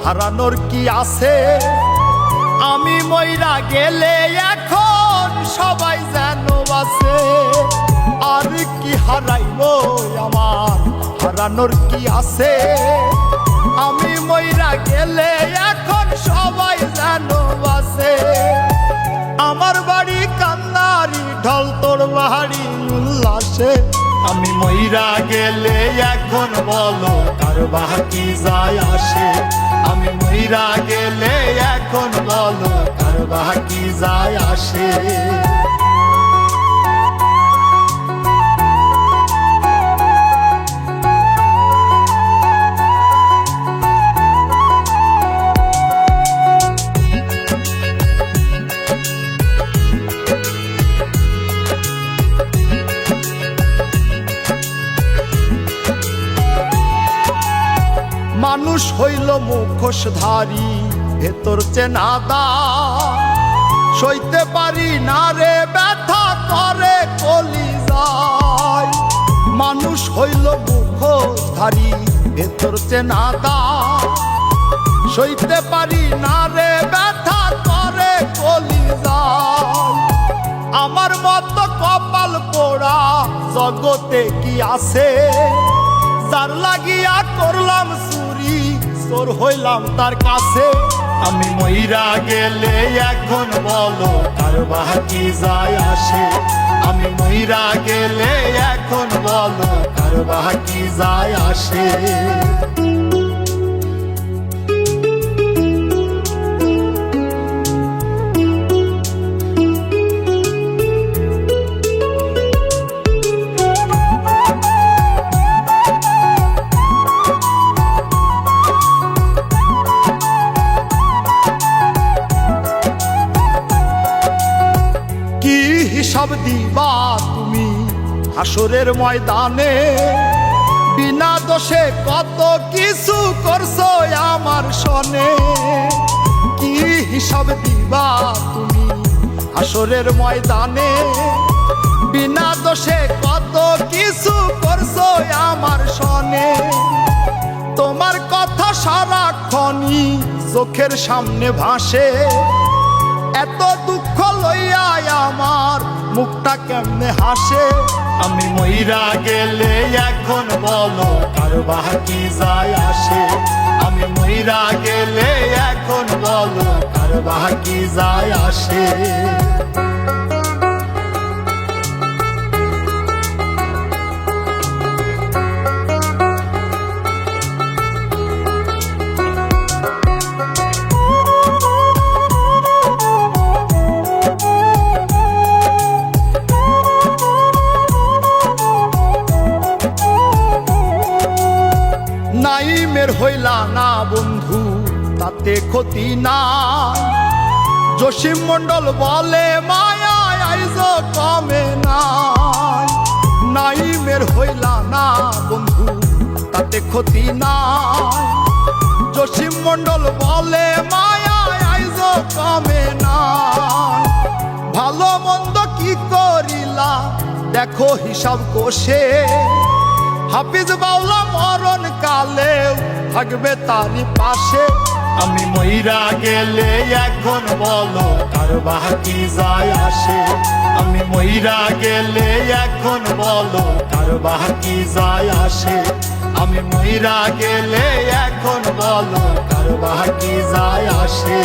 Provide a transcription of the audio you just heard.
হারানোর কি আছে? আমি মইরা গেলে এখন সবাই যেন আছে। আর কি হারাইবো আমার, হারানোর কি আছে? আমি মইরা গেলে এখন সবাই যেন আছে। আমার বাড়ি কান্নারি ঢল, তোর বাড়ি উল্লাসে। আমি মইরা গেলে এখন বলো কার বাকি যায় আসে? আমি মইরা গেলে এখন বলো কার বাকি যায় আসে? মানুষ হইল মুখোশধারী, ভেতর চেনাদা। সইতে পারি না রে ব্যথা করে কলিজায়। মানুষ হইল মুখোশধারী, ভেতর চেনাদা। সইতে পারি না রে ব্যথা করে কলিজায়। আমার মতো কপাল পোড়া জগতে কি আছে? যার লাগিয়া করলাম চুরি, চোর হইলাম তার কাছে। আমি মইরা গেলে এখন বলো কার বাকি যায় আসে? আমি মইরা গেলে এখন বলো কার বাকি যায় আসে? হিসাব দিবা তুমি হাসরের ময়দানে? বিনা দোষে কত কিছু করছো আমার সনে। কি হিসাব দিবা তুমি হাসরের ময়দানে? বিনা দোষে কত কিছু করছো আমার সনে। তোমার কথা সারাক্ষণই চোখের সামনে ভাসে। এত দুঃখ লইয়া আমার মুখটা কেমনে হাসে? আমি মইরা গেলে এখন বলো কার বাকি যায় আসে? আমি মইরা গেলে এখন বলো কার বাকি যায় আসে? নাইমের হইলা না বন্ধু তাতে ক্ষতি নাই। জসিম মন্ডল বলে মায়া আইজ কমে নাই। নাইমের হইলা না বন্ধু তাতে ক্ষতি নাই। জসিম মন্ডল বলে মায়া আইজ কমে নাই। ভালো মন্দ কি করিলা দেখো হিসাব কষে। হাফিজ বাউলা মরণ কালেও থাকবে তারই পাশে। আমি মইরা গেলে এখন বলো কার বাকি যায় আসে? আমি মইরা গেলে এখন বলো কার বাকি যায় আসে? আমি মইরা গেলে এখন বলো কার বাকি যায় আসে?